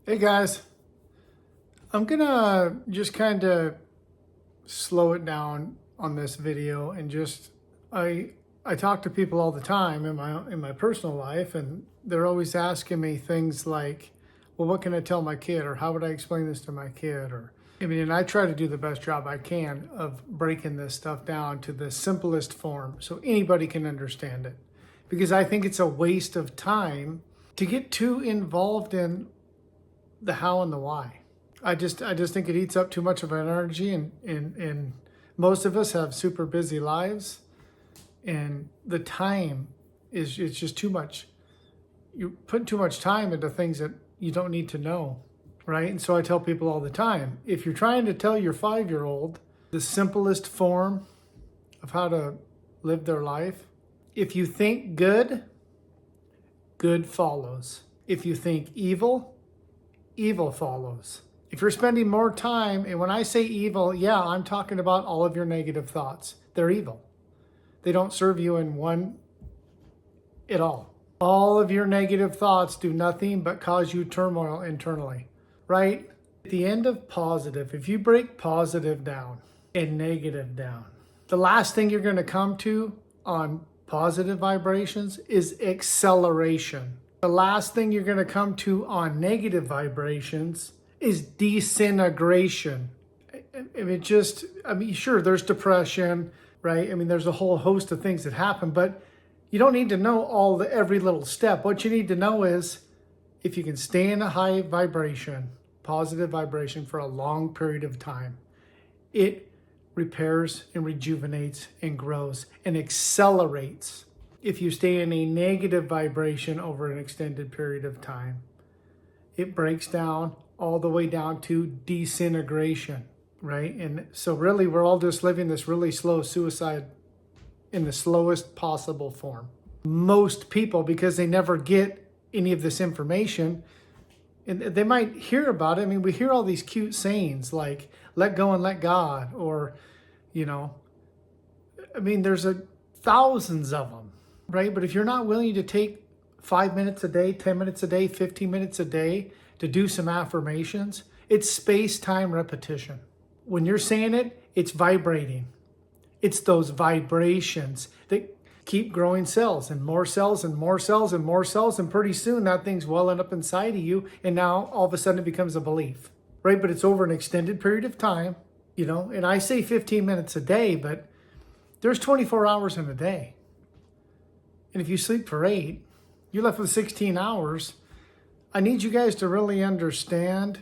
Hey guys, I'm gonna just kind of slow it down on this video and just I talk to people all the time in my personal life, and they're always asking me things like, well, what can I tell my kid, or how would I explain this to my kid? Or and I try to do the best job I can of breaking this stuff down to the simplest form so anybody can understand it, because I think it's a waste of time to get too involved in the how and the why. I just think it eats up too much of our energy, and most of us have super busy lives, and the time it's just too much. You put too much time into things that you don't need to know, right? And so I tell people all the time, if you're trying to tell your 5-year-old the simplest form of how to live their life, if you think good, good follows. If you think evil, evil follows. If you're spending more time, and when I say evil, yeah, I'm talking about all of your negative thoughts. They're evil. They don't serve you in one at all. All of your negative thoughts do nothing but cause you turmoil internally, right? At the end of positive, if you break positive down and negative down, the last thing you're going to come to on positive vibrations is acceleration. The last thing you're going to come to on negative vibrations is disintegration. Sure, there's depression, right? There's a whole host of things that happen, but you don't need to know every little step. What you need to know is if you can stay in a high vibration, positive vibration for a long period of time, it repairs and rejuvenates and grows and accelerates. If you stay in a negative vibration over an extended period of time, it breaks down all the way down to disintegration, right? And so really, we're all just living this really slow suicide in the slowest possible form. Most people, because they never get any of this information, and they might hear about it. We hear all these cute sayings like, let go and let God, or, there's thousands of them, right? But if you're not willing to take 5 minutes a day, 10 minutes a day, 15 minutes a day to do some affirmations, it's space-time repetition. When you're saying it, it's vibrating. It's those vibrations that keep growing cells and more cells and more cells and more cells, and pretty soon that thing's welling up inside of you, and now all of a sudden it becomes a belief, right? But it's over an extended period of time, and I say 15 minutes a day, but there's 24 hours in a day. And if you sleep for 8, you're left with 16 hours. I need you guys to really understand,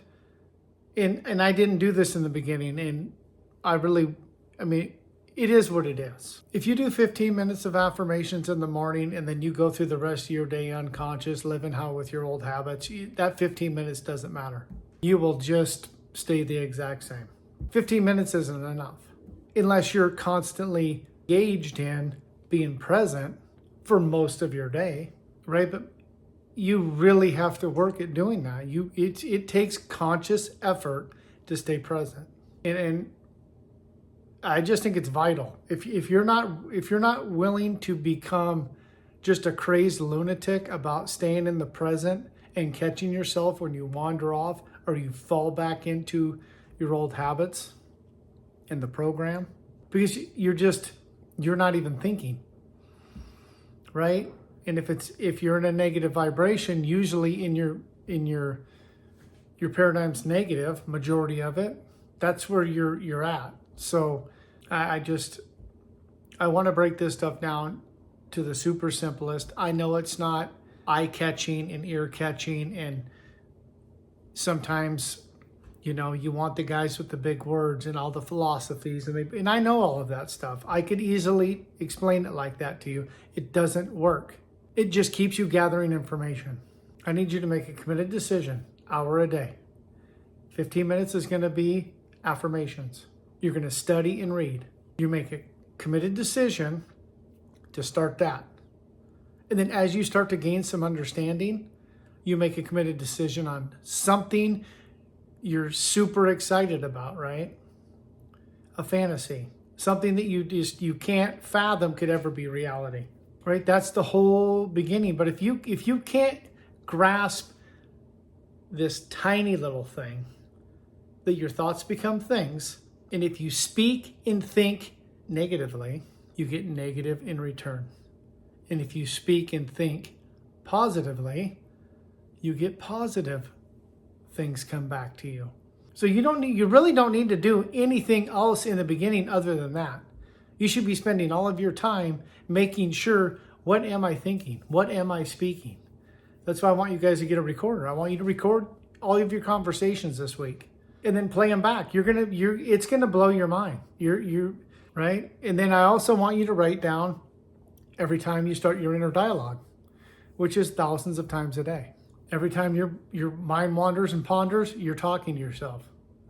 and I didn't do this in the beginning, and it is what it is. If you do 15 minutes of affirmations in the morning and then you go through the rest of your day unconscious, living how with your old habits, that 15 minutes doesn't matter. You will just stay the exact same. 15 minutes isn't enough unless you're constantly engaged in being present for most of your day, right? But you really have to work at doing that. It takes conscious effort to stay present, and I just think it's vital. If you're not willing to become just a crazed lunatic about staying in the present and catching yourself when you wander off or you fall back into your old habits and the program, because you're not even thinking, right? And if you're in a negative vibration, usually in your paradigm's negative, majority of it, that's where you're at. So I want to break this stuff down to the super simplest. I know it's not eye-catching and ear-catching, and sometimes you want the guys with the big words and all the philosophies, and I know all of that stuff. I could easily explain it like that to you. It doesn't work. It just keeps you gathering information. I need you to make a committed decision, hour a day. 15 minutes is going to be affirmations. You're going to study and read. You make a committed decision to start that. And then as you start to gain some understanding, you make a committed decision on something you're super excited about, right? A fantasy, something that you can't fathom could ever be reality, right? That's the whole beginning. But if you can't grasp this tiny little thing that your thoughts become things. And if you speak and think negatively, you get negative in return. And if you speak and think positively, you get positive things come back to you. So you really don't need to do anything else in the beginning other than that. You should be spending all of your time making sure, what am I thinking? What am I speaking? That's why I want you guys to get a recorder. I want you to record all of your conversations this week and then play them back. It's gonna blow your mind. Right? And then I also want you to write down every time you start your inner dialogue, which is thousands of times a day. Every time your mind wanders and ponders, you're talking to yourself.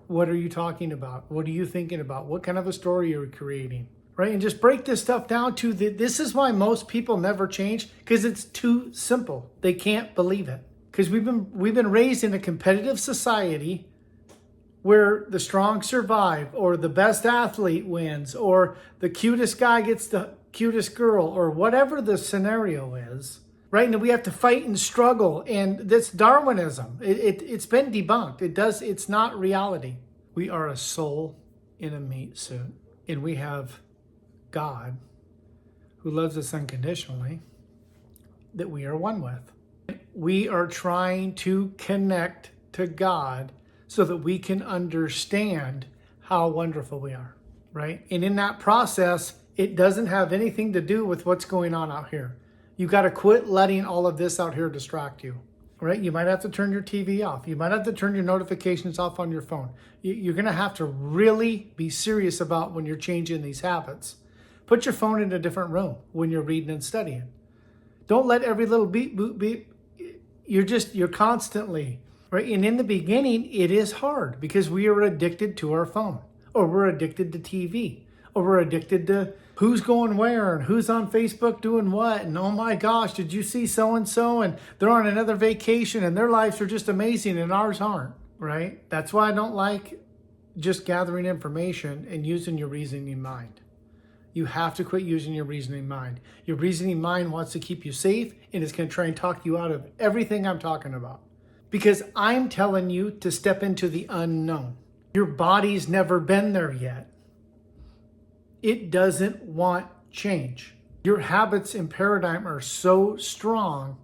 What are you talking about? What are you thinking about? What kind of a story are you creating? Right? And just break this stuff down to this is why most people never change, because it's too simple. They can't believe it. Because we've been raised in a competitive society where the strong survive, or the best athlete wins, or the cutest guy gets the cutest girl, or whatever the scenario is, right? And we have to fight and struggle, and that's Darwinism. It's been debunked. It's not reality. We are a soul in a meat suit, and we have God who loves us unconditionally that we are one with. We are trying to connect to God so that we can understand how wonderful we are, right? And in that process, it doesn't have anything to do with what's going on out here. You got to quit letting all of this out here distract you, right? You might have to turn your TV off. You might have to turn your notifications off on your phone. You're going to have to really be serious about when you're changing these habits. Put your phone in a different room when you're reading and studying. Don't let every little beep, boop, beep. You're constantly, right? And in the beginning, it is hard because we are addicted to our phone, or we're addicted to TV, or we're addicted to who's going where and who's on Facebook doing what. And oh my gosh, did you see so-and-so? And they're on another vacation and their lives are just amazing and ours aren't, right? That's why I don't like just gathering information and using your reasoning mind. You have to quit using your reasoning mind. Your reasoning mind wants to keep you safe, and it's going to try and talk you out of everything I'm talking about. Because I'm telling you to step into the unknown. Your body's never been there yet. It doesn't want change. Your habits and paradigm are so strong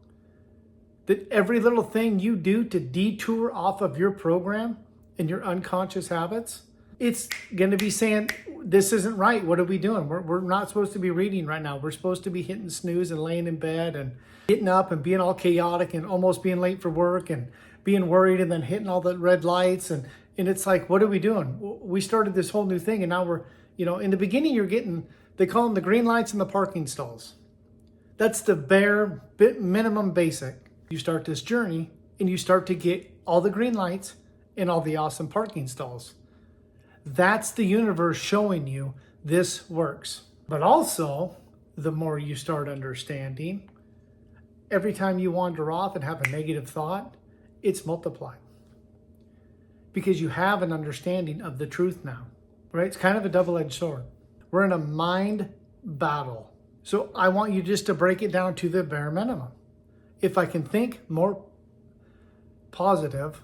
that every little thing you do to detour off of your program and your unconscious habits, it's going to be saying, this isn't right. What are we doing? We're not supposed to be reading right now. We're supposed to be hitting snooze and laying in bed and getting up and being all chaotic and almost being late for work and being worried and then hitting all the red lights. And it's like, what are we doing? We started this whole new thing, and now we're, in the beginning you're getting, they call them the green lights and the parking stalls. That's the bare minimum basic. You start this journey and you start to get all the green lights and all the awesome parking stalls. That's the universe showing you this works. But also, the more you start understanding, every time you wander off and have a negative thought, it's multiplied. Because you have an understanding of the truth now, right? It's kind of a double-edged sword. We're in a mind battle. So I want you just to break it down to the bare minimum. If I can think more positive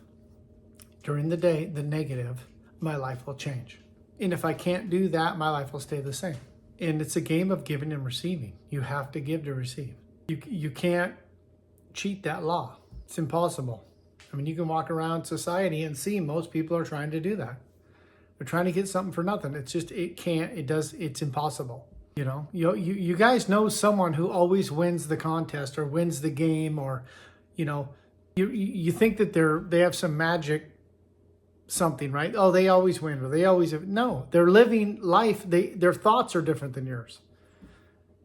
during the day than negative, my life will change. And if I can't do that, my life will stay the same. And it's a game of giving and receiving. You have to give to receive. You can't cheat that law. It's impossible. I mean, you can walk around society and see most people are trying to do that. They're trying to get something for nothing. It's just, it's impossible. You guys know someone who always wins the contest or wins the game, or, you think that they have some magic something, right? Oh, they always win, or they always have. No, they're living life. Their thoughts are different than yours.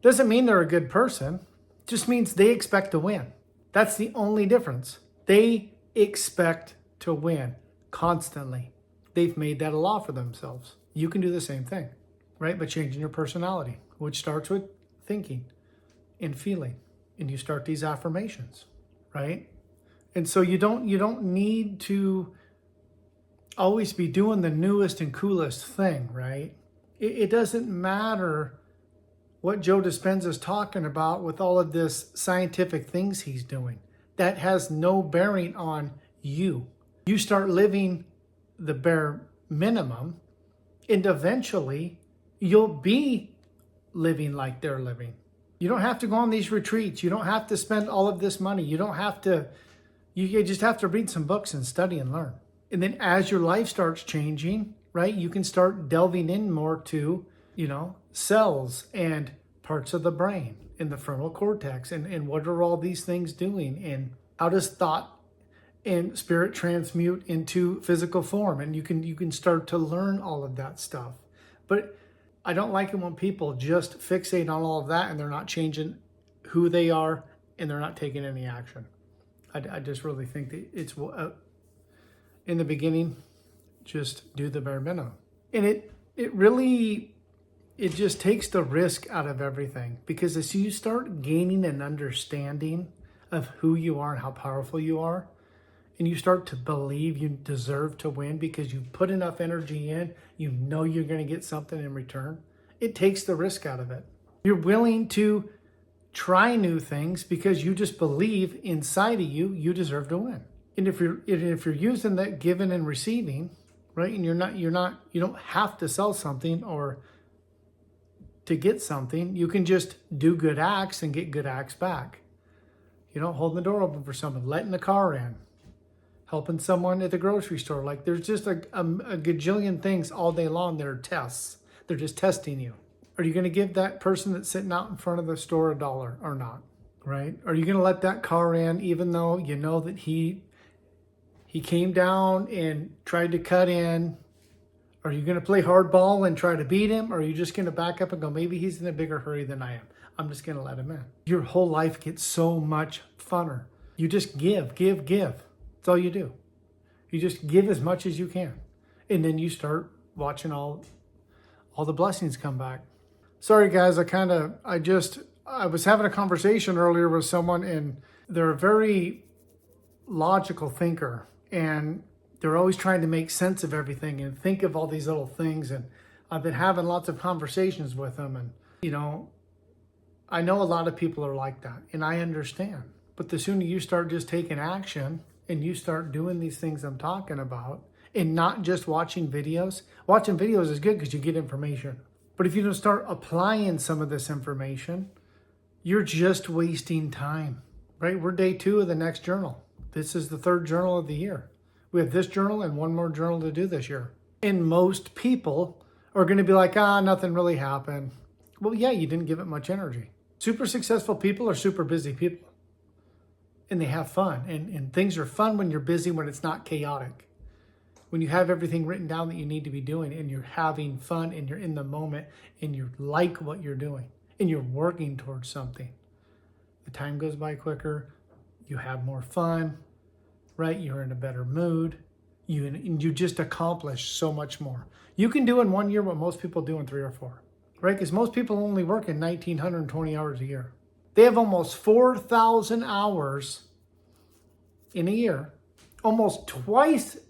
Doesn't mean they're a good person. It just means they expect to win. That's the only difference. They expect to win constantly. They've made that a law for themselves. You can do the same thing, right? By changing your personality, which starts with thinking and feeling. And you start these affirmations, right? And so you don't need to always be doing the newest and coolest thing, right? It doesn't matter what Joe Dispenza's talking about with all of this scientific things he's doing. That has no bearing on you. You start living the bare minimum, and eventually you'll be living like they're living. You don't have to go on these retreats. You don't have to spend all of this money. You don't have to, you just have to read some books and study and learn. And then as your life starts changing, right, you can start delving in more to, cells and parts of the brain in the frontal cortex, and what are all these things doing, and how does thought and spirit transmute into physical form, and you can start to learn all of that stuff. But I don't like it when people just fixate on all of that and they're not changing who they are and they're not taking any action. I just really think that it's in the beginning, just do the bare minimum. And it just takes the risk out of everything, because as you start gaining an understanding of who you are and how powerful you are, and you start to believe you deserve to win because you put enough energy in, you're going to get something in return, it takes the risk out of it. You're willing to try new things because you just believe inside of you deserve to win. And if you're using that giving and receiving, right, and you don't have to sell something or to get something, you can just do good acts and get good acts back. Holding the door open for someone, letting the car in, helping someone at the grocery store. Like, there's just a gajillion things all day long that are tests. They're just testing you. Are you going to give that person that's sitting out in front of the store $1 or not? Right? Are you going to let that car in even though you know that he came down and tried to cut in? Are you going to play hardball and try to beat him? Or are you just going to back up and go, maybe he's in a bigger hurry than I am. I'm just going to let him in. Your whole life gets so much funner. You just give. That's all you do. You just give as much as you can. And then you start watching all the blessings come back. Sorry guys, I was having a conversation earlier with someone, and they're a very logical thinker, and they're always trying to make sense of everything and think of all these little things. And I've been having lots of conversations with them, and I know a lot of people are like that, and I understand. But the sooner you start just taking action and you start doing these things I'm talking about, and not just watching videos is good because you get information. But if you don't start applying some of this information, you're just wasting time, right? We're day 2 of the next journal. This is the 3rd journal of the year. We have this journal and one more journal to do this year. And most people are going to be like, nothing really happened. Well, yeah, you didn't give it much energy. Super successful people are super busy people. And they have fun. And things are fun when you're busy, when it's not chaotic. When you have everything written down that you need to be doing, and you're having fun, and you're in the moment, and you like what you're doing, and you're working towards something. The time goes by quicker. You have more fun, right? You're in a better mood. You just accomplish so much more. You can do in 1 year what most people do in 3 or 4, right? Because most people only work in 1,920 hours a year. They have almost 4,000 hours in a year, almost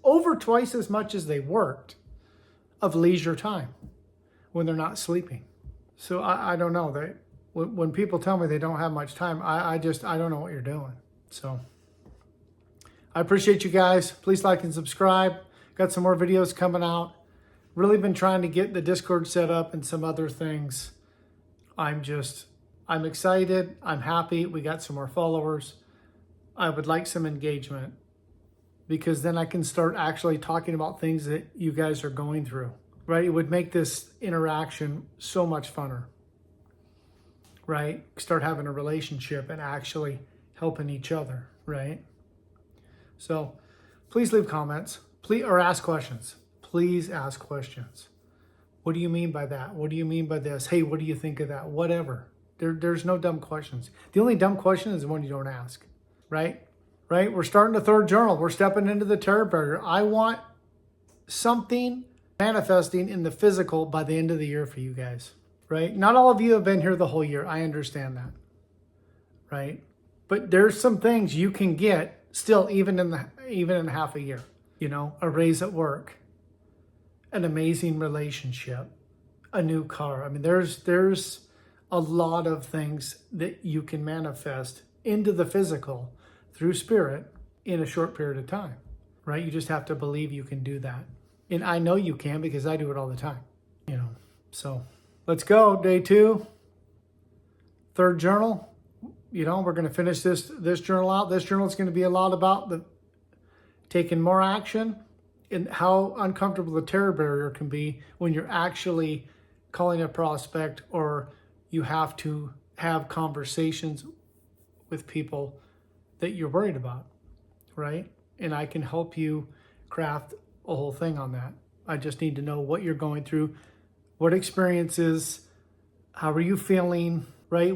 over twice as much as they worked of leisure time when they're not sleeping. So I don't know. When people tell me they don't have much time, I don't know what you're doing. So I appreciate you guys. Please like and subscribe. Got some more videos coming out. Really been trying to get the Discord set up and some other things. I'm excited. I'm happy. We got some more followers. I would like some engagement, because then I can start actually talking about things that you guys are going through, right? It would make this interaction so much funner, right? Start having a relationship and actually helping each other, right? So please leave comments, or ask questions. Please ask questions. What do you mean by that? What do you mean by this? Hey, what do you think of that? Whatever. There's no dumb questions. The only dumb question is the one you don't ask, right? Right? We're starting the 3rd journal. We're stepping into the terror barrier. I want something manifesting in the physical by the end of the year for you guys, right? Not all of you have been here the whole year. I understand that, right? But there's some things you can get still, even in half a year. A raise at work, an amazing relationship, a new car. I mean, there's a lot of things that you can manifest into the physical through spirit in a short period of time. right? You just have to believe you can do that. And I know you can because I do it all the time, you know. So let's go. Day 2, third journal. You know, we're going to finish this journal out. This journal is going to be a lot about taking more action and how uncomfortable the terror barrier can be when you're actually calling a prospect, or you have to have conversations with people that you're worried about, right? And I can help you craft a whole thing on that. I just need to know what you're going through, what experiences, how are you feeling, right?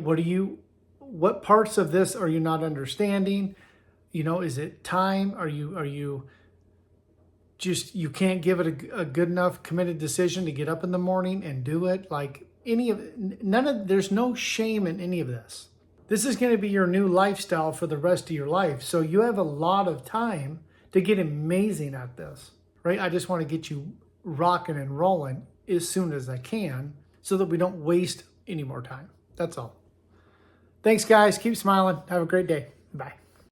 What parts of this are you not understanding? You know, is it time? Are you just, you can't give it a good enough committed decision to get up in the morning and do it? Like there's no shame in any of this. This is going to be your new lifestyle for the rest of your life. So you have a lot of time to get amazing at this, right? I just want to get you rocking and rolling as soon as I can so that we don't waste any more time. That's all. Thanks, guys. Keep smiling. Have a great day. Bye.